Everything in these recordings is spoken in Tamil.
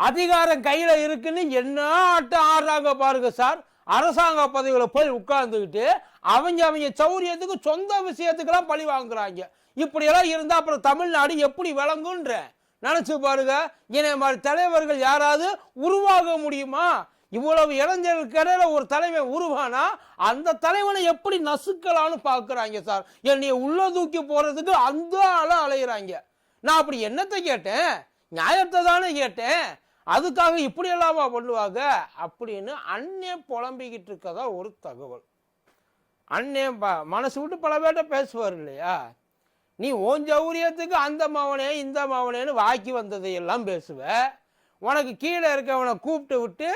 அதிகாரம் கையில இருக்குன்னு என்ன ஆட்டம் ஆடுறாங்க பாருங்க சார். அரசாங்க பதவிகளை போய் உட்கார்ந்துக்கிட்டு அவங்க சௌரியத்துக்கு சொந்த விஷயத்துக்கெல்லாம் பழி வாங்குறாங்க. இப்படியெல்லாம் இருந்தா அப்புறம் தமிழ்நாடு எப்படி விளங்குன்ற நினைச்சு பாருங்க. இதே மாதிரி தலைவர்கள் யாராவது உருவாக முடியுமா? இவ்வளவு இளைஞர்களுக்கு இடையில ஒரு தலைவன் உருவானா அந்த தலைவனை எப்படி நசுக்கலான்னு பாக்குறாங்க சார். என்னைய உள்ள தூக்கி போறதுக்கு அந்த அலையிறாங்க. நான் அப்படி என்னத்தை கேட்டேன்? நியாயத்தை தானே கேட்டேன். அதுக்காக இப்படி எல்லாமா பண்ணுவாங்க அப்படின்னு அண்ணன் புலம்பிக்கிட்டு இருக்கதா ஒரு தகவல். அண்ணன் மனசு விட்டு பல பேர்ட்ட பேசுவார் இல்லையா? நீ ஓன் சௌரியத்துக்கு அந்த மாவனே இந்த மாவனேன்னு வாக்கி வந்ததையெல்லாம் பேசுவ. உனக்கு கீழே இருக்கவனை கூப்பிட்டு விட்டு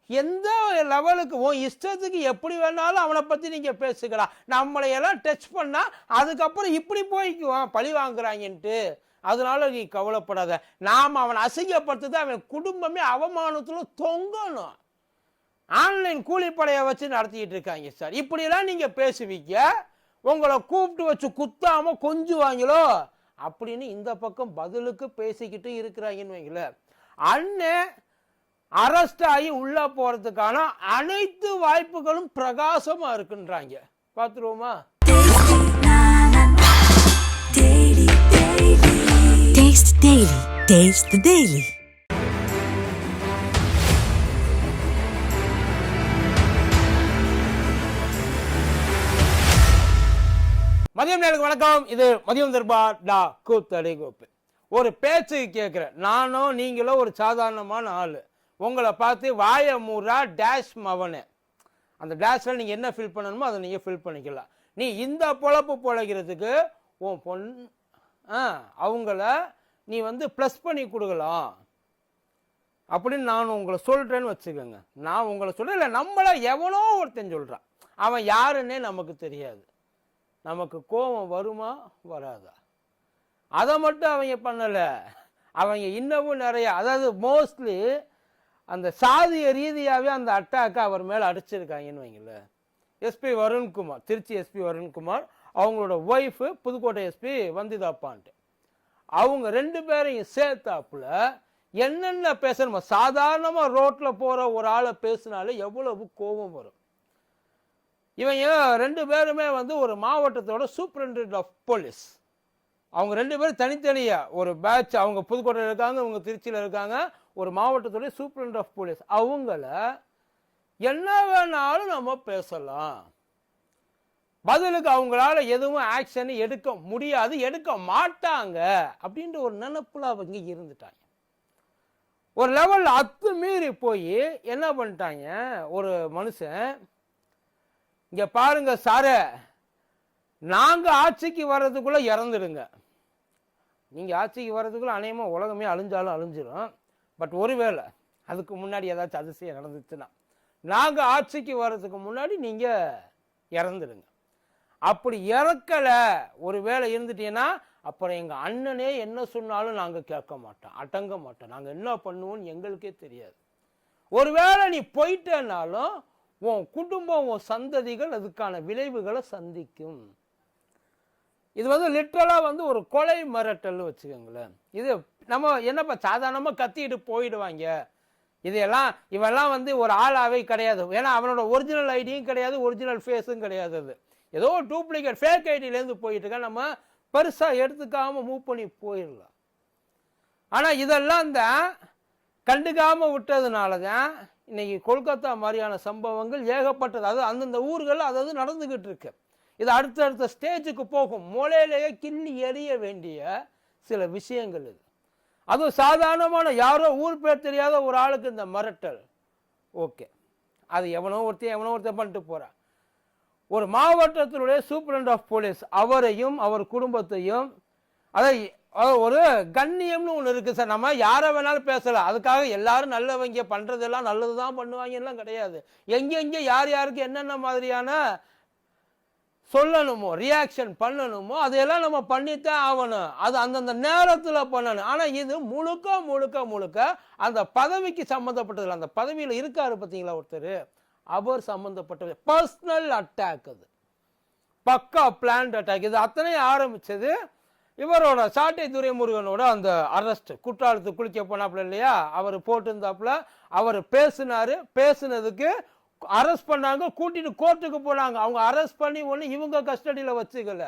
எந்த லெவலுக்கு உன் இஷ்டத்துக்கு எப்படி வேணாலும் அவனை பற்றி நீங்கள் பேசுக்கலாம். நம்மளையெல்லாம் டச் பண்ணால் அதுக்கப்புறம் இப்படி போய்க்குவான் பழி வாங்குறாங்கன்ட்டு. அதனால நீ கவலைப்படாத. நாம் அவன் அசிங்கப்படுத்துதான் அவன் குடும்பமே அவமானத்தில் தொங்கணும். ஆன்லைன் கூலிப்படையை வச்சு நடத்திக்கிட்டு இருக்காங்க சார். இப்படியெல்லாம் நீங்கள் பேசுவீங்க. உங்களை கூப்பிட்டு வச்சு குத்தாம கொஞ்சுவாங்களோ அப்படின்னு இந்த பக்கம் பதிலுக்கு பேசிக்கிட்டு இருக்கிறாங்கன்னு வைங்கள. அண்ணன் அரெஸ்ட் ஆகி உள்ள போறதுக்கான அனைத்து வாய்ப்புகளும் பிரகாசமா இருக்குன்றாங்க. பார்த்துருவோமா? Taste Daily. Taste the Daily. மதியம் நேருக்கு வணக்கம். இது மதியம் தர்பார் டா கூத்தடி கோப்பு. ஒரு பேச்சு கேட்குறேன். நானும் நீங்களும் ஒரு சாதாரணமான ஆள். உங்களை பார்த்து வாய மூரா டேஷ் மவனே. அந்த டேஷில் நீங்கள் என்ன ஃபில் பண்ணணுமோ அதை நீங்கள் ஃபில் பண்ணிக்கலாம். நீ இந்த பொழப்பு பொழைக்கிறதுக்கு உன் அவங்கள நீ ப்ளஸ் பண்ணி கொடுக்கலாம் அப்படின்னு நான் உங்களை சொல்கிறேன்னு வச்சுக்கோங்க. நான் உங்களை சொல்கிறேன் இல்லை, நம்மளை எவனோ ஒருத்தன் சொல்கிறான். அவன் யாருன்னே நமக்கு தெரியாது. நமக்கு கோபம் வருமா வராதா? அதை மட்டும் அவங்க பண்ணலை. அவங்க இன்னமும் நிறைய, அதாவது மோஸ்ட்லி அந்த சாதிய ரீதியாகவே அந்த அட்டாக்கை அவர் மேலே அடிச்சிருக்காங்கன்னு வைங்கள. எஸ்பி வருண்குமார், திருச்சி எஸ்பி வருண்குமார், அவங்களோட ஒய்ஃபு புதுக்கோட்டை எஸ்பி வந்திதாப்பான்ட்டு, அவங்க ரெண்டு பேரையும் சேர்த்தாப்புல என்னென்ன பேசணுமோ. சாதாரணமாக ரோட்டில் போகிற ஒரு ஆளை பேசினாலே எவ்வளவு கோபம் வரும். இவங்க ரெண்டு பேருமே ஒரு மாவட்டத்தோட சூப்பரிண்டென்டென்ட் ஆஃப் போலீஸ். அவங்க ரெண்டு பேரும் தனித்தனியாக ஒரு பேட்ச். அவங்க புதுக்கோட்டையில் இருக்காங்க, அவங்க திருச்சியில் இருக்காங்க. ஒரு மாவட்டத்தோட சூப்பரிண்டென்டென்ட் ஆஃப் போலீஸ். அவங்கள என்ன வேணாலும் நம்ம பேசலாம். பதிலுக்கு அவங்களால எதுவும் ஆக்ஷன் எடுக்க முடியாது, எடுக்க மாட்டாங்க அப்படின்ற ஒரு நினைப்புல அவங்க இருந்துட்டாங்க. ஒரு லெவல் அத்துமீறி போய் என்ன பண்ணிட்டாங்க, ஒரு மனுஷன் இங்க பாருங்க சார, நாங்க ஆட்சிக்கு வர்றதுக்குள்ள இறந்துடுங்க. நீங்க ஆட்சிக்கு வர்றதுக்குள்ள அநேகமா உலகமே அழிஞ்சாலும் அழிஞ்சிடும். பட் ஒருவேளை அதுக்கு முன்னாடி ஏதாச்சும் அதிசயம் நடந்துச்சுன்னா நாங்க ஆட்சிக்கு வர்றதுக்கு முன்னாடி நீங்க இறந்துடுங்க. அப்படி இறக்கல ஒரு வேளை இருந்துட்டீங்கன்னா அப்புறம் எங்க அண்ணனே என்ன சொன்னாலும் நாங்க கேட்க மாட்டோம், அடங்க மாட்டோம். நாங்க என்ன பண்ணுவோம்னு எங்களுக்கே தெரியாது. ஒருவேளை நீ போயிட்டேனாலும் உன் குடும்பம், உன் சந்ததிகள் அதுக்கான விளைவுகளை சந்திக்கும். இது லிட்டரலா ஒரு கொலை மிரட்டல் வச்சுக்கோங்களேன். இது நம்ம என்னப்பா சாதாரணமாக கத்திட்டு போயிடுவாங்க. இவெல்லாம் ஒரு ஆளாவே கிடையாது. ஏன்னா அவனோட ஒரிஜினல் ஐடியும் கிடையாது, ஒரிஜினல் ஃபேஸும் கிடையாது. அது ஏதோ டூப்ளிகேட் ஃபேக் ஐடியிலேருந்து போயிட்டு இருக்க. நம்ம பெருசாக எடுத்துக்காம மூவ் பண்ணி போயிடலாம். ஆனால் இதெல்லாம் தான் கண்டுக்காம விட்டதுனால தான் இன்னைக்கு கொல்கத்தா மாதிரியான சம்பவங்கள் ஏகப்பட்டது. அதாவது அந்தந்த ஊர்கள் அதாவது நடந்துகிட்டு இருக்கு. இது அடுத்தடுத்த ஸ்டேஜுக்கு போகும். மூலையிலேயே கிள்ளி எறிய வேண்டிய சில விஷயங்கள் இது. அதுவும் சாதாரணமான யாரோ ஊர் பேர் தெரியாத ஒரு ஆளுக்கு இந்த மிரட்டல் ஓகே, அது எவனோ ஒருத்தன் பண்ணிட்டு போறான். ஒரு மாவட்டத்தினுடைய சூப்பரிண்டென்டென்ட் ஆஃப் போலீஸ் அவரையும் அவர் குடும்பத்தையும், ஒரு கண்ணியம்னு ஒன்று இருக்கு சார். நம்ம யாரை வேணாலும் பேசலாம். அதுக்காக எல்லாரும் நல்லவங்க பண்றதெல்லாம் நல்லதுதான் பண்ணுவாங்கலாம் கிடையாது. எங்கெங்கே யார் யாருக்கு என்னென்ன மாதிரியான சொல்லணுமோ ரியாக்ஷன் பண்ணணுமோ அதையெல்லாம் நம்ம பண்ணித்தான் ஆகணும். அது அந்தந்த நேரத்தில் பண்ணணும். ஆனால் இது முழுக்க முழுக்க முழுக்க அந்த பதவிக்கு சம்மந்தப்பட்டதில்லை. அந்த பதவியில் இருக்காரு பார்த்தீங்களா ஒருத்தர், அவர் சம்மந்தப்பட்டது. பர்சனல் அட்டாக், அது பக்கா பிளான்ட் அட்டாக். இது அத்தனை ஆரம்பிச்சது இவரோட சாட்டை துரைமுருகனோட அந்த அரெஸ்ட் குற்றாலத்து குளிக்க போனாப்புல இல்லையா, அவர் போட்டிருந்தாப்புல, அவர் பேசுனதுக்கு அரெஸ்ட் பண்ணாங்க, கூட்டிட்டு கோர்ட்டுக்கு போனாங்க. அவங்க அரெஸ்ட் பண்ணி ஒன்று இவங்க கஸ்டடியில் வச்சுக்கல,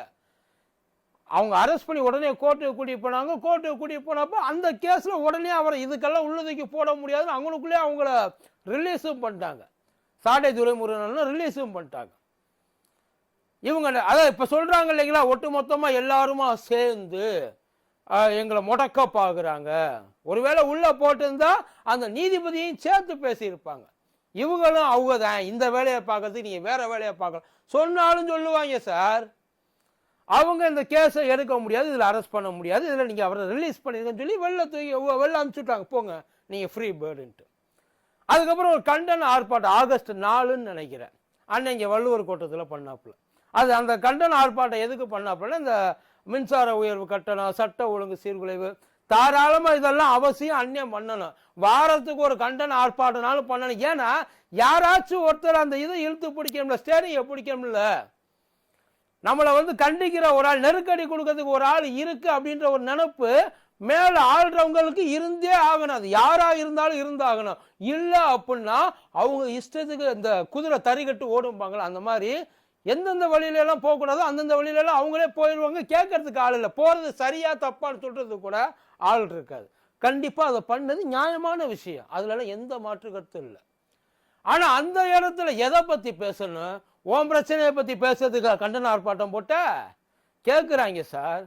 அவங்க அரெஸ்ட் பண்ணி உடனே கோர்ட்டுக்கு கூட்டிட்டு போனாங்க. கோர்ட்டுக்கு கூட்டிட்டு போனப்போ அந்த கேஸ்ல உடனே அவரை இதுக்கெல்லாம் உள்ளதுக்கு போட முடியாதுன்னு அவங்களுக்குள்ளே அவங்கள ரிலீஸும் பண்ணிட்டாங்க. சாட்டை துரைமுருகன் ரிலீஸும் பண்ணிட்டாங்க. இவங்க அதான் இப்போ சொல்றாங்க இல்லைங்களா, ஒட்டு மொத்தமாக எல்லாருமா சேர்ந்து எங்களை முடக்க பார்க்குறாங்க. ஒருவேளை உள்ள போட்டிருந்தா அந்த நீதிபதியையும் சேர்த்து பேசியிருப்பாங்க. இவங்களும் அவங்க தான் இந்த வேலையை பார்க்கறதுக்கு நீங்கள் வேற வேலையை பார்க்கலாம் சொன்னாலும் சொல்லுவாங்க சார். அவங்க இந்த கேஸை எடுக்க முடியாது, இதில் அரெஸ்ட் பண்ண முடியாது, இதில் நீங்கள் அவரை ரிலீஸ் பண்ணிருக்கன்னு சொல்லி வெளில அனுப்பிச்சுட்டாங்க, போங்க நீங்கள் ஃப்ரீ பேர்டுன்ட்டு. அதுக்கப்புறம் ஒரு கண்டன ஆர்ப்பாட்டம் ஆகஸ்ட் 4ன்னு நினைக்கிறேன், அன்னைக்கு வள்ளுவர் கோட்டத்தில் பண்ணாப்புல. அது அந்த கண்டன ஆர்ப்பாட்டம் எதுக்கு பண்ணாப்புல, இந்த மின்சார உயர்வு கட்டணம், சட்ட ஒழுங்கு சீர்குலைவு, தாராளமாக இதெல்லாம் அவசியம் அந்நியம் பண்ணணும். வாரத்துக்கு ஒரு கண்டன ஆர்ப்பாட்டம்னாலும் பண்ணணும். ஏன்னா யாராச்சும் ஒருத்தர் அந்த இதை இழுத்து பிடிக்கணும்ல, ஸ்டேரிங்கை பிடிக்கணும்ல. நம்மளை கண்டிக்கிற ஒரு ஆள், நெருக்கடி கொடுக்கறதுக்கு ஒரு ஆள் இருக்கு அப்படின்ற ஒரு நினைப்பு மேல ஆள்றவங்களுக்கு இருந்தே ஆகணும். அது யாரா இருந்தாலும் இருந்தாகணும். இல்லை அப்படின்னா அவங்க இஷ்டத்துக்கு இந்த குதிரை தறிகட்டு ஓடும்பாங்களா, அந்த மாதிரி எந்தெந்த வழியில எல்லாம் போகக்கூடாதோ அந்தந்த வழியில எல்லாம் அவங்களே போயிடுவாங்க. கேட்கறதுக்கு ஆள் இல்லை, போறது சரியா தப்பான்னு சொல்றதுக்கு கூட ஆள் இருக்காது. கண்டிப்பா அதை பண்ணது நியாயமான விஷயம், அதுல எந்த மாற்று கருத்தும் இல்லை. ஆனா அந்த இடத்துல எதை பத்தி பேசணும், ஓம் பிரச்சனையை பத்தி பேசுறதுக்கு கண்டன ஆர்ப்பாட்டம் போட்ட கேட்குறாங்க சார்.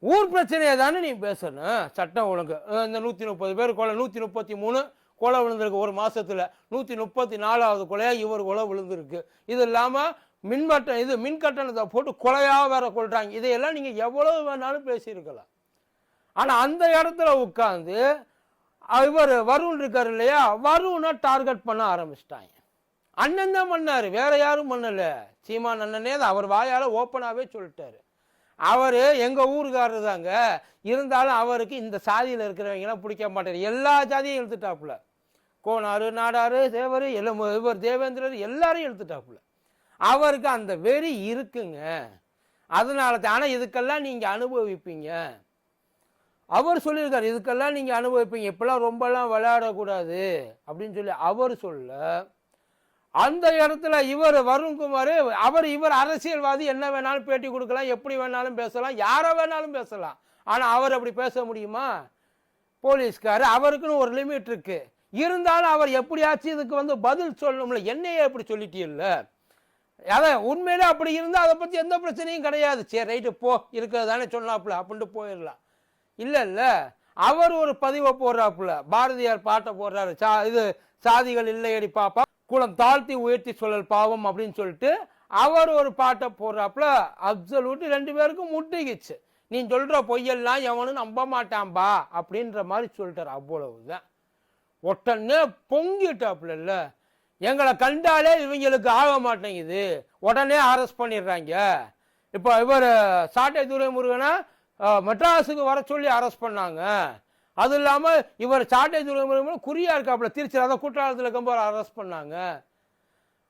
ஊர் பிரச்சனையை தானே நீ பேசணும். சட்டம் ஒழுங்கு, இந்த 130 பேர் கொலை, 133 கொலை விழுந்திருக்கு ஒரு மாசத்துல, 134வது கொலையா இவர் கொலை விழுந்திருக்கு. இது இல்லாம மின் கட்டணத்தை போட்டு கொலையா வேற கொள்றாங்க. இதையெல்லாம் நீங்க எவ்வளவு வேணாலும் பேசியிருக்கலாம். ஆனா அந்த இடத்துல உட்கார்ந்து இவர் வருண் இருக்காரு இல்லையா, வருணை டார்கெட் பண்ண ஆரம்பிச்சிட்டாங்க. அண்ணன் தான் பண்ணாரு, வேற யாரும் பண்ணல. சீமான் அண்ணனே அவர் வாயால ஓப்பனாவே சொல்லிட்டாரு, அவரு எங்க ஊருக்காரரு தாங்க, இருந்தாலும் அவருக்கு இந்த சாதியில இருக்கிறவங்க எல்லாம் பிடிக்க மாட்டாரு. எல்லா ஜாதியும் இழுத்துட்டாப்புல, கோனாரு, நாடாரு, தேவர், இவர் தேவேந்திரர் எல்லாரையும் இழுத்துட்டாப்புல. அவருக்கு அந்த வெறி இருக்குங்க. அதனால தான். ஆனா இதுக்கெல்லாம் நீங்க அனுபவிப்பீங்க. அவர் சொல்லியிருக்காரு, இதுக்கெல்லாம் நீங்க அனுபவிப்பீங்க, இப்பெல்லாம் ரொம்பலாம் விளையாடக்கூடாது அப்படின்னு சொல்லி அவர் சொல்ல. அந்த இடத்துல இவர் வருண்குமார், இவர் அரசியல்வாதி, என்ன வேணாலும் பேட்டி கொடுக்கலாம், எப்படி வேணாலும் பேசலாம், யாரை வேணாலும் பேசலாம். ஆனா அவர் அப்படி பேச முடியுமா? போலீஸ்காரு, அவருக்குன்னு ஒரு லிமிட் இருக்கு. இருந்தாலும் அவர் எப்படியாச்சும் இதுக்கு பதில் சொல்லணும்ல. என்னையே எப்படி சொல்லிட்டீல்ல, அதான் உண்மையிலே அப்படி இருந்தால் அதை பற்றி எந்த பிரச்சனையும் கிடையாது. சரி ரைட்டு போ, இருக்கிறது தானே சொன்னாப்புல அப்படின்ட்டு போயிடலாம். இல்லை இல்லை, அவர் ஒரு பதிவை போடுறாப்புல, பாரதியார் பாட்டை போடுறாரு, இது சாதிகள் இல்லையடி பாப்பா, குலம் தாழ்த்தி உயர்த்தி சொல்லல் பாவம் அப்படின்னு சொல்லிட்டு அவர் ஒரு பாட்டை போடுறாப்புல. அப்சல்யூட் 2 பேருக்கும் முட்டிக்கிச்சு. நீ சொல்ற பொய்யெல்லாம் எவனும் நம்ப மாட்டான்பா அப்படின்ற மாதிரி சொல்லிட்டார். அவ்வளவுதான். உடனே பொங்கிட்டாப்புல. இல்ல, எங்களை கண்டாலே இவங்களுக்கு ஆக மாட்டேங்குது, உடனே அரெஸ்ட் பண்ணிடுறாங்க. இப்போ இவர் சாட்டை துரைமுருகனை மெட்ராஸுக்கு வர சொல்லி அரெஸ்ட் பண்ணாங்க. அது இல்லாமல் இவர் சாட்டை துரைமுருகன் குறியா இருக்காப்புல, திருச்சி அதை குற்றாலத்தில் இருக்கும்போது அரெஸ்ட் பண்ணாங்க.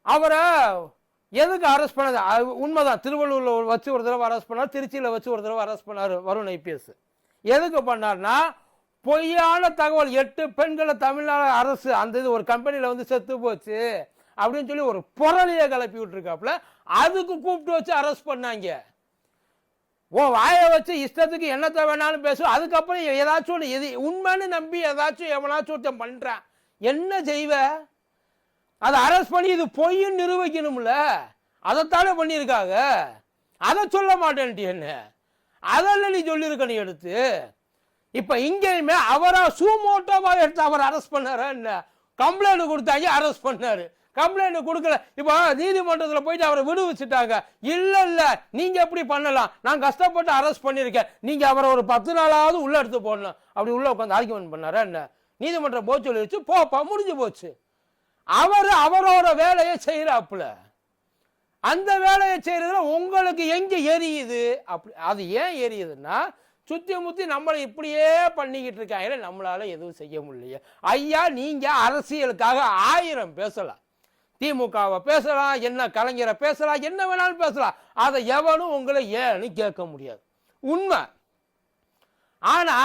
அவரை எதுக்கு அரெஸ்ட் பண்ணது உண்மைதான், திருவள்ளூரில் வச்சு ஒரு தடவை அரெஸ்ட் பண்ணார், திருச்சியில் வச்சு ஒரு தடவை அரெஸ்ட் பண்ணார் வருண் ஐபிஎஸ். எதுக்கு பண்ணார்னா, பொய்யான தகவல் 8 பெண்களை தமிழ்நாடு அரசு அந்த இது ஒரு கம்பெனியில் செத்து போச்சு அப்படின்னு சொல்லி ஒரு புரளியை கிளப்பி விட்டுருக்காப்புல. அதுக்கு கூப்பிட்டு வச்சு அரெஸ்ட் பண்ணாங்க. வாயை வச்சு இஷ்டத்துக்கு என்னத்தை வேணாலும் பேசுவோம். அதுக்கப்புறம் ஏதாச்சும் ஒன்று எது உண்மைன்னு நம்பி ஏதாச்சும் எவனாச்சும் ஒருத்தன் பண்ணுறான், என்ன செய்வ? அதை அரெஸ்ட் பண்ணி இது பொய்ன்னு நிரூபிக்கணும்ல, அதைத்தானே பண்ணியிருக்காங்க. அதை சொல்ல மாட்டேன்ட்டு என்ன, அதெல்லாம் நீ சொல்லியிருக்க நீ எடுத்து. இப்போ இங்கேயுமே அவரா சூமோட்டோவா எடுத்து அவர் அரெஸ்ட் பண்ணாரா என்ன? கம்ப்ளைண்ட் கொடுத்தாங்க, அரெஸ்ட் பண்ணாரு. கம்ப்ளைண்ட் கொடுக்கல, இப்போ நீதிமன்றத்தில் போயிட்டு அவரை விடுவிச்சுட்டாங்க. இல்லை இல்லை, நீங்க எப்படி பண்ணலாம், நான் கஷ்டப்பட்டு அரெஸ்ட் பண்ணியிருக்கேன், நீங்க அவரை ஒரு 10 நாளாவது உள்ள எடுத்து போடணும். அப்படி உள்ள உட்காந்து ஆர்கியூமெண்ட் பண்ணாரா என்ன? நீதிமன்றம் போக சொல்லிடுச்சு, போப்பா முடிஞ்சு போச்சு. அவரோட வேலையை செய்யறாப்புல. அந்த வேலையை செய்யறதுல உங்களுக்கு எங்க எரியுது? அப்படி அது ஏன் எரியுதுன்னா, சுத்தி முத்தி நம்மளை இப்படியே பண்ணிக்கிட்டு இருக்காங்க, நம்மளால எதுவும் செய்ய முடியல. ஐயா, நீங்க அரசியலுக்காக 1000 பேசலாம், திமுகவை பேசலாம், என்ன கலைஞரை பேசலாம், என்ன வேணாலும் பேசலாம், அதை எவனும் உங்களை ஏன்னு கேட்க முடியாது. உண்மை ஆனா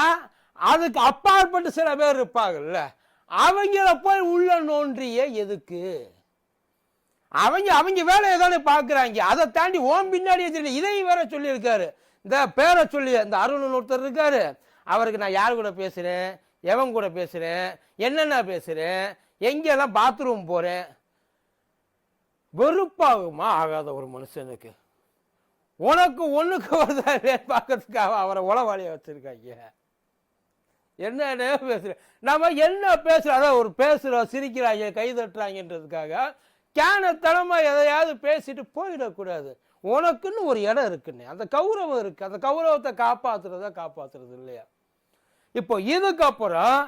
அதுக்கு அப்பாற்பட்டு சில பேர் இருப்பாங்கல்ல, அவங்கள போய் உள்ள நோன்றிய எதுக்கு? அவங்க வேலையை தானே பாக்குறாங்க. அதை தாண்டி ஓம் பின்னாடியே தெரியல. இதையும் வேற சொல்லியிருக்காரு. இந்த பேரை சொல்லி இந்த அருண் ஒருத்தர் இருக்காரு, அவருக்கு நான் யார் கூட பேசுறேன், எவன் கூட பேசுறேன், என்னென்ன பேசுறேன், எங்கெல்லாம் பாத்ரூம் போறேன். வெறுப்பாகுமா ஆகாத ஒரு மனுஷனுக்கு? உனக்கு ஒண்ணுக்கு வருதா பார்க்கறதுக்காக அவரை உளவாளிய வச்சிருக்காங்க. என்ன பேசுற, நம்ம என்ன பேசுறோம், அதான் ஒரு பேசுறோம், சிரிக்கிறாங்க, கை தட்டுறாங்கன்றதுக்காக கேனத்தனமா எதையாவது பேசிட்டு போயிடக்கூடாது. உனக்குன்னு ஒரு இடம் இருக்குன்னு, அந்த கௌரவம் இருக்கு. அந்த கௌரவத்தை காப்பாத்துறது இல்லையா? இப்போ இதுக்கப்புறம்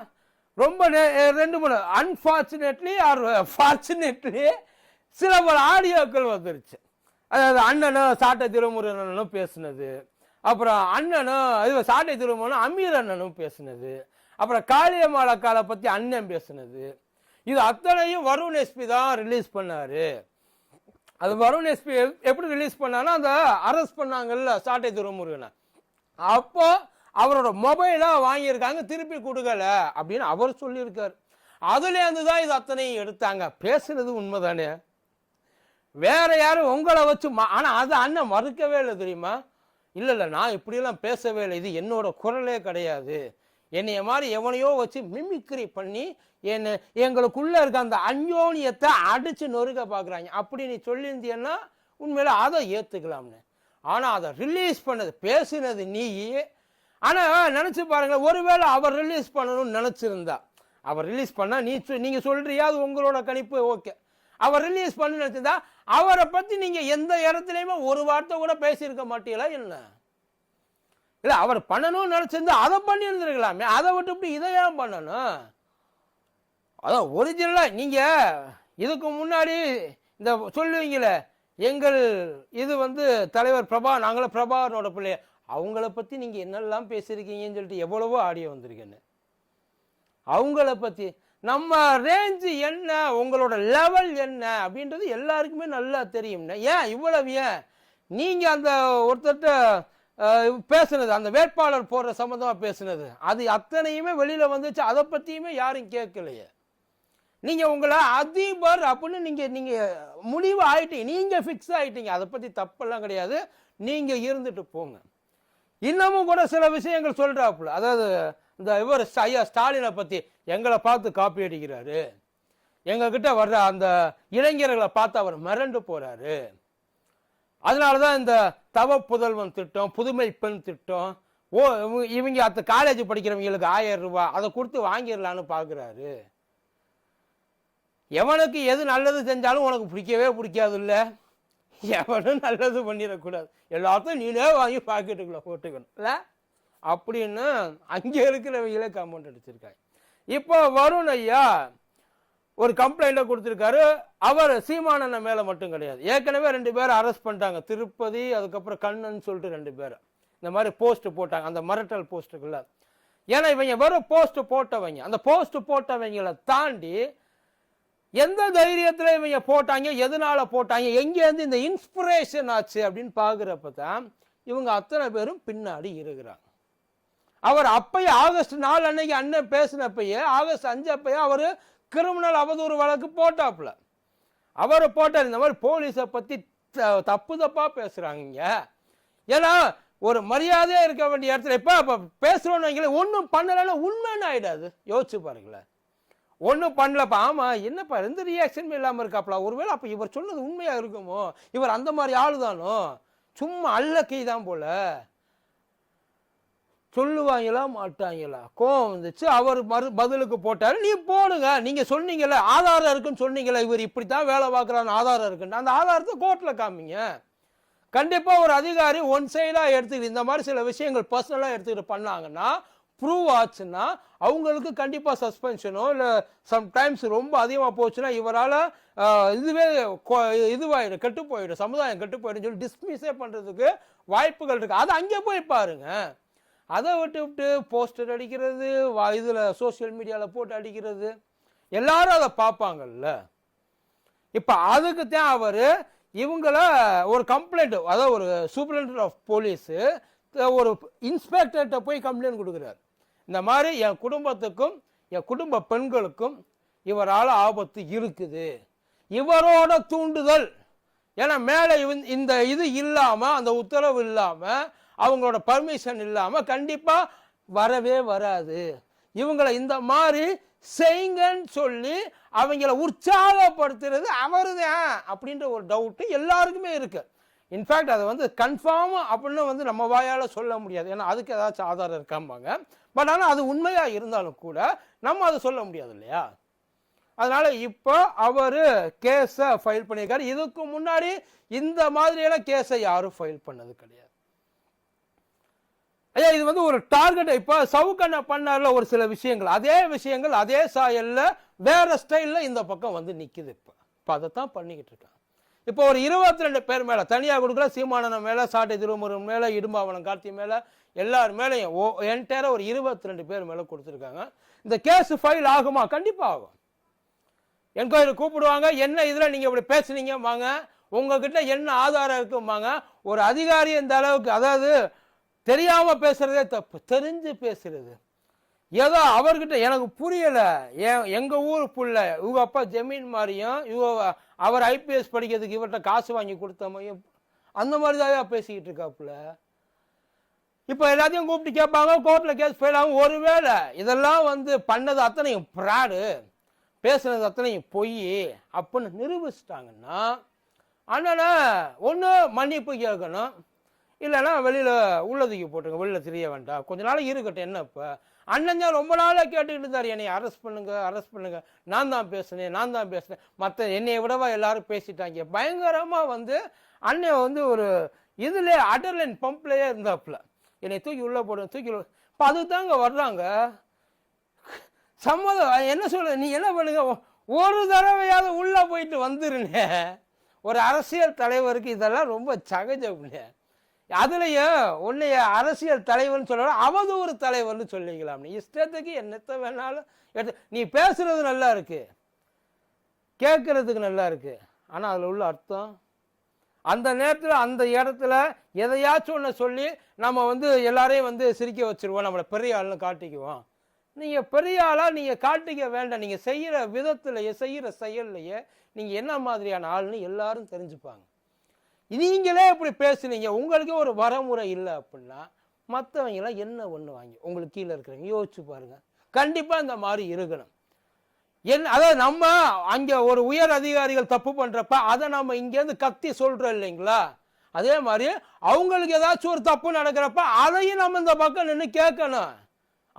ரொம்ப 2-3 அன்பார்ச்சுனேட்லி ஆர் ஃபார்ச்சுனேட்லி சில பல ஆடியோக்கள் வந்துருச்சு. அதாவது அண்ணனும் சாட்டை திருமுருகனும் பேசுனது, அப்புறம் அண்ணனும் இது சாட்டை திருமுருகனும் அமீர் அண்ணனும் பேசுனது, அப்புறம் காளியம்மாளக்காலை பத்தி அண்ணன் பேசுனது. இது அத்தனையும் வருண் எஸ்பி தான் ரிலீஸ் பண்ணாரு. அது வருண் எஸ்பி எப்படி ரிலீஸ் பண்ணானா, அந்த அரெஸ்ட் பண்ணாங்கல்ல சாட்டை திருமுருகனை, அப்போ அவரோட மொபைலா வாங்கியிருக்காங்க, திருப்பி கொடுக்கல அப்படின்னு அவர் சொல்லியிருக்காரு. அதுலேருந்து தான் இது அத்தனையும் எடுத்தாங்க. பேசுனது உண்மைதானே, வேற யாரும் உங்களை வச்சு ஆனா அது அண்ணன் மறுக்கவே இல்லை தெரியுமா? இல்ல நான் இப்படியெல்லாம் பேசவே இல்லை, இது என்னோட குரலே கிடையாது, என்னைய மாதிரி எவனையோ வச்சு மிமிக்ரி பண்ணி எங்களுக்குள்ள இருக்க அந்த அந்யோன்யத்தை அடிச்சு நொறுக்க பாக்குறாங்க அப்படி நீ சொல்லியிருந்தீன்னா உண்மையில அதை ஏத்துக்கலாம்னு. ஆனா அதை ரிலீஸ் பண்ணது பேசுனது நீ. ஆனா நினைச்சு பாருங்க, ஒருவேளை அவர் ரிலீஸ் பண்ணணும்னு நினைச்சிருந்தா, அவர் ரிலீஸ் பண்ணா நீங்க சொல்றியா அது உங்களோட கணிப்பு, ஓகே. அவர் ரிலீஸ் பண்ணு நினைச்சிருந்தா அவரை பத்தி நீங்க எந்த இடத்துலயுமே ஒரு வார்த்தை கூட பேசியிருக்க மாட்டீங்களா என்ன? இல்ல அவர் பண்ணணும்னு நினைச்சிருந்தா அதை பண்ணி இருந்திருக்கலாமே, அதை விட்டு இதை ஏன் பண்ணணும்? அதான் ஒரிஜினலா நீங்க இதுக்கு முன்னாடி இந்த சொல்லுவீங்களே, எங்கள் இது தலைவர் பிரபா, நாங்கள பிரபாகரனோட பிள்ளைய, அவங்கள பத்தி நீங்க என்னெல்லாம் பேசியிருக்கீங்கன்னு சொல்லிட்டு எவ்வளவோ ஆடியோ வந்திருக்கேன்னு. அவங்கள பத்தி நம்ம ரேஞ்சு என்ன, உங்களோட லெவல் என்ன அப்படின்றது எல்லாருக்குமே நல்லா தெரியும். ஏன் இவ்வளவு, ஏன் நீங்க அந்த ஒருத்தட்ட பேசுனது, அந்த வேட்பாளர் போடுற சம்பந்தமா பேசுனது, அது அத்தனையுமே வெளியில வந்துச்சு, அதை பத்தியுமே யாரும் கேட்கலையே. நீங்க உங்களை அதிபர் அப்படின்னு நீங்க முடிவு ஆயிட்டீங்க, நீங்க ஃபிக்ஸ் ஆயிட்டீங்க, அதை பத்தி தப்பெல்லாம் கிடையாது, நீங்க இருந்துட்டு போங்க. இன்னமும் கூட சில விஷயங்கள் சொல்றாப்புல, அதாவது இந்த இவர் ஐயா ஸ்டாலினை பத்தி எங்களை பார்த்து காப்பி அடிக்கிறாரு, எங்க கிட்ட வர்ற அந்த இளைஞர்களை பார்த்து அவர் மிரண்டு போறாரு, அதனாலதான் இந்த தவ புதல்வன் திட்டம், புதுமை பெண் திட்டம், இவங்க அந்த காலேஜ் படிக்கிறவங்களுக்கு 1000 ரூபாய் அதை கொடுத்து வாங்கிடலான்னு பாக்குறாரு. எவனுக்கு எது நல்லது செஞ்சாலும் உனக்கு பிடிக்கவே பிடிக்காது இல்ல, எவனும் நல்லது பண்ணிடக்கூடாது, எல்லாத்தையும் நீனே வாங்கி பாக்கெட்டுக்குள்ள போட்டுக்கணும் இல்ல அப்படின்னு அங்கே இருக்கிறவங்களே கமெண்ட் அடிச்சிருக்காங்க. இப்போ வருண் ஐயா ஒரு கம்ப்ளைண்ட கொடுத்திருக்காரு. அவர் சீமானண்ண மேல மட்டும் கிடையாது, ஏற்கனவே 2 பேரை அரெஸ்ட் பண்ணிட்டாங்க, திருப்பதி அதுக்கப்புறம் கண்ணன் சொல்லிட்டு 2 பேரை இந்த மாதிரி போஸ்ட் போட்டாங்க, அந்த மிரட்டல் போஸ்ட்டுக்குள்ள. ஏன்னா இவங்க வெறும் போஸ்ட் போட்டவங்க, அந்த போஸ்ட் போட்டவங்களை தாண்டி எந்த தைரியத்துல இவங்க போட்டாங்க, எதனால போட்டாங்க, எங்கேருந்து இந்த இன்ஸ்பிரேஷன் ஆச்சு அப்படின்னு பாக்குறப்பதான் இவங்க அத்தனை பேரும் பின்னாடி இருக்கிறாங்க. அவர் அப்பயே ஆகஸ்ட் 4 அன்னைக்கு அண்ணன் பேசினப்பயே, ஆகஸ்ட் 5 அப்பயே அவரு கிரிமினல் அவதூறு வழக்கு போட்டாப்புல. அவரை போட்டார், இந்த மாதிரி போலீஸை பத்தி தப்பா பேசுறாங்க. ஏன்னா ஒரு மரியாதையா இருக்க வேண்டிய இடத்துல இப்ப பேசுறோம்னு ஒன்னும் பண்ணலன்னா உண்மைன்னு ஆயிடாது. யோசிச்சு பாருங்களேன், ஒன்னும் பண்ணலப்பா, ஆமா என்னப்பா எந்த ரியாக்ஷனுமே இல்லாம இருக்காப்ல, ஒருவேளை அப்ப இவர் சொன்னது உண்மையா இருக்குமோ, இவர் அந்த மாதிரி ஆளுதானோ, சும்மா அல்லக்கை தான் போல, சொல்லுவாங்களா மாட்டாங்களா, கோவம் வந்துச்சு, அவர் பதிலுக்கு போட்டாரு, நீ போடுங்க, நீங்க சொன்னீங்கல்ல ஆதாரம் இருக்குன்னு சொன்னீங்கல்ல, இவர் இப்படித்தான் வேலை பார்க்கறான்னு ஆதாரம் இருக்குன்னு, அந்த ஆதாரத்தை கோர்ட்ல காமிங்க. கண்டிப்பா ஒரு அதிகாரி ஒன் சைடா எடுத்துக்கிட்டு இந்த மாதிரி சில விஷயங்கள் பர்சனலா எடுத்துக்கிட்டு பண்ணாங்கன்னா, ப்ரூவ் ஆச்சுன்னா அவங்களுக்கு கண்டிப்பா சஸ்பென்ஷனோ இல்ல சம்டைம்ஸ் ரொம்ப அதிகமா போச்சுன்னா இவரால் இதுவாயிடும், கெட்டு போயிடும், சமுதாயம் கெட்டு போயிடும் சொல்லி டிஸ்மிஸே பண்றதுக்கு வாய்ப்புகள் இருக்கு. அது அங்கே போய் பாருங்க. அதை விட்டு போஸ்டர் அடிக்கிறது, இதுல சோசியல் மீடியால போட்டு அடிக்கிறது, எல்லாரும் அதை பார்ப்பாங்கல்ல. இப்ப அதுக்கு தான் அவரு இவங்கள ஒரு கம்ப்ளைண்ட், அதாவது ஒரு சூப்பரிண்டென்டென்ட் ஆஃப் போலீஸ் ஒரு இன்ஸ்பெக்டர்கிட்ட போய் கம்ப்ளைண்ட் கொடுக்குறாரு. இந்த மாதிரி என் குடும்பத்துக்கும் என் குடும்ப பெண்களுக்கும் இவரால் ஆபத்து இருக்குது, இவரோட தூண்டுதல். ஏன்னா மேலே இந்த இது இல்லாமல், அந்த உத்தரவு இல்லாமல், அவங்களோட பர்மிஷன் இல்லாமல் கண்டிப்பாக வரவே வராது. இவங்களை இந்த மாதிரி செய்யுங்கன்னு சொல்லி அவங்கள உற்சாகப்படுத்துறது அவரு தான் அப்படின்ற ஒரு டவுட்டு எல்லாருக்குமே இருக்கு. இன்ஃபேக்ட் அதை வந்து கன்ஃபார்ம் அப்படின்னு வந்து நம்ம வாயால் சொல்ல முடியாது, ஏன்னா அதுக்கு ஏதாச்சும் ஆதாரம் இருக்காம்பாங்க. பட் ஆனால் அது உண்மையாக இருந்தாலும் கூட நம்ம அதை சொல்ல முடியாது இல்லையா. அதனால இப்போ அவர் கேஸை ஃபைல் பண்ணியிருக்காரு. இதுக்கு முன்னாடி இந்த மாதிரியான கேஸை யாரும் ஃபைல் பண்ணது கிடையாது. ஐயா இது வந்து ஒரு டார்கெட். இப்போ சவுக்கண்ண பண்ணார்ல ஒரு சில விஷயங்கள், அதே விஷயங்கள் அதே சாயல்ல வேற ஸ்டைல்ல இந்த பக்கம் வந்து நிக்குது. இப்போ அதைத்தான் பண்ணிக்கிட்டு இருக்காங்க. இப்போ ஒரு 22 பேர் மேல தனியாக கொடுக்கல, சீமானன் மேல, சாட்டை திருமுருகன் மேல, இடும்பாவனம் கார்த்தி மேல, எல்லார் மேலையும் என்டையரா ஒரு 22 பேர் மேல கொடுத்துருக்காங்க. இந்த கேஸ் ஃபைல் ஆகுமா? கண்டிப்பா ஆகும். என்கொயரி கூப்பிடுவாங்க. என்ன இதுல நீங்க இப்படி பேசுனீங்க வாங்க, உங்ககிட்ட என்ன ஆதாரம் இருக்குமாங்க. ஒரு அதிகாரி இந்த அளவுக்கு, அதாவது தெரியாம பேசுறதே தப்பு, தெரிஞ்சு பேசுறது. ஏதோ அவர்கிட்ட எனக்கு புரியல, எங்க ஊர் புள்ள இவங்க அப்பா ஜமீன் மாதிரியும் இவங்க அவர் IPS படிக்கிறதுக்கு இவர்கிட்ட காசு வாங்கி கொடுத்த மாதிரியும் அந்த மாதிரி தான் பேசிக்கிட்டு இருக்காப்புல. இப்போ எல்லாத்தையும் கூப்பிட்டு கேட்பாங்க, கோர்ட்ல கேஸ் ஃபைல் ஆகும். ஒருவேளை இதெல்லாம் வந்து பண்ணது அத்தனையும் ஃப்ராடு, பேசுனது அத்தனையும் பொய் அப்படின்னு நிரூபிச்சிட்டாங்கன்னா அண்ணனை ஒன்று மன்னிப்பு கேட்கணும், இல்லைன்னா வெளியில் உள்ளதுக்கு போட்டுங்க, வெளியில் தெரிய வேண்டாம், கொஞ்ச நாள் இருக்கட்டும். என்ன இப்போ அண்ணன் தான் ரொம்ப நாளாக கேட்டுக்கிட்டு இருந்தார், என்னை அரெஸ்ட் பண்ணுங்க அரெஸ்ட் பண்ணுங்க, நான் தான் பேசினேன், மற்ற என்னை விடவா எல்லாரும் பேசிட்டாங்க. பயங்கரமாக வந்து அண்ணன் வந்து ஒரு இதில் அடர்லைன் பம்ப்லேயே இருந்தாப்புல, என்னை தூக்கி உள்ளே போடுங்க தூக்கி. இப்போ அதுக்கு தாங்க வர்றாங்க. சம்மதம் என்ன சொல்ல, நீ என்ன பண்ணுங்க, ஒரு தடவையாவது உள்ளே போயிட்டு வந்துருங்க. ஒரு அரசியல் தலைவருக்கு இதெல்லாம் ரொம்ப சகஜம்ங்க. அதுலயும் உன்னைய அரசியல் தலைவர்னு சொல்ல அவதூறு தலைவர்னு சொல்லிக்கலாம். நீ இஷ்டத்துக்கு என்னத்தை வேணாலும் எடுத்து, நீ பேசுறது நல்லா இருக்கு, கேட்கறதுக்கு நல்லா இருக்கு, ஆனா அதுல உள்ள அர்த்தம் அந்த நேரத்தில் அந்த இடத்துல எதையாச்சும் ஒன்று சொல்லி நம்ம வந்து எல்லாரையும் வந்து சிரிக்க வச்சிருவோம், நம்மளை பெரிய ஆள்னு காட்டிக்குவோம். நீங்க பெரிய ஆளா நீங்க காட்டிக்க வேண்டாம். நீங்க செய்யற விதத்திலேயே செய்யற செயல்லையே நீங்க என்ன மாதிரியான ஆள்னு எல்லாரும் தெரிஞ்சுப்பாங்க. நீங்களே இப்படி பேசுனீங்க, உங்களுக்கு ஒரு வரமுறை இல்லை அப்படின்னா மற்றவங்களாம் என்ன பண்ணுவாங்க? உங்களுக்கு கீழே இருக்கிறவங்க யோசிச்சு பாருங்க. கண்டிப்பா இந்த மாதிரி இருக்கணும். அதாவது நம்ம அங்க ஒரு உயர் அதிகாரிகள் தப்பு பண்றப்ப அதை நம்ம இங்கேருந்து கத்தி சொல்றோம் இல்லைங்களா, அதே மாதிரி அவங்களுக்கு ஏதாச்சும் ஒரு தப்பு நடக்கிறப்ப அதையும் நம்ம இந்த பக்கம் நின்று கேட்கணும்.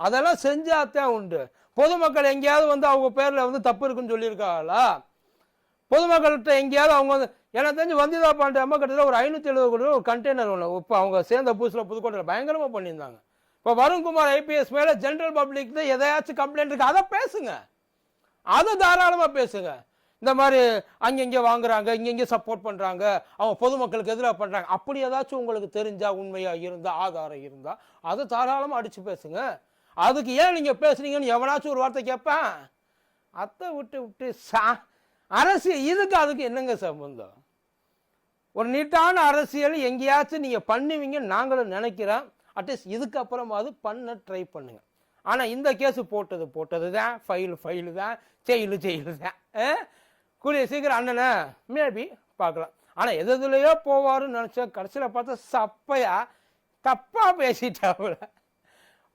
அதெல்லாம் செஞ்சாத்தான் உண்டு. பொதுமக்கள் எங்கேயாவது வந்து அவங்க பேர்ல வந்து தப்பு இருக்குன்னு சொல்லியிருக்காங்களா? பொதுமக்கள்கிட்ட எங்கேயாவது அவங்க வந்து, எனக்கு தெரிஞ்சு வந்திதா பாண்டிய அம்மா கிட்டத்தட்ட ஒரு 570 கோடி ஒரு கண்டெய்னர் ஒன்று இப்போ அவங்க சேர்ந்த புதுசில் புதுக்கோட்டையில் பயங்கரமாக பண்ணியிருந்தாங்க. இப்போ வருண்குமார் IPS மேலே ஜென்ரல் பப்ளிக் எதையாச்சும் கம்ப்ளைண்ட் இருக்கு, அதை பேசுங்க, அதை தாராளமாக பேசுங்க. இந்த மாதிரி அங்கங்கே வாங்குறாங்க, இங்கங்கே சப்போர்ட் பண்ணுறாங்க, அவங்க பொதுமக்களுக்கு எதிராக பண்ணுறாங்க, அப்படி ஏதாச்சும் உங்களுக்கு தெரிஞ்சா, உண்மையாக இருந்தால், ஆதாரம் இருந்தால் அதை தாராளமாக அடித்து பேசுங்க. அதுக்கு ஏன் நீங்கள் பேசுறீங்கன்னு எவனாச்சும் ஒரு வார்த்தை கேட்பேன். அதை விட்டு அரசியல் இதுக்கு அதுக்கு என்னங்க சம்பந்தம்? ஒரு நீட்டான அரசியல் எங்கேயாச்சும் நீங்க பண்ணுவீங்கன்னு நாங்களும் நினைக்கிறோம். அட்லீஸ்ட் இதுக்கப்புறமாவது பண்ண ட்ரை பண்ணுங்க. ஆனா இந்த கேஸ் போட்டது தான், ஃபைலு தான், ஜெயிலு தான். கூடிய சீக்கிரம் அண்ணனை மேபி பார்க்கலாம். ஆனா எதுலையோ போவாருன்னு நினைச்சோம், கடைசியில் பார்த்தா சப்பையா தப்பா பேசிட்டாப்புல.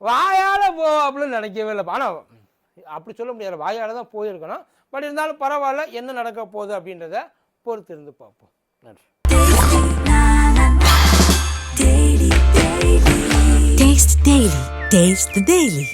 வாயால போவாப்புலன்னு நினைக்கவே இல்லை. ஆனா அப்படி சொல்ல முடியாது, வாயால தான் போயிருக்கணும். பட் இருந்தாலும் பரவாயில்ல, என்ன நடக்க போகுது அப்படின்றத பொறுத்து இருந்து பார்ப்போம். நன்றி. Taste the Daily.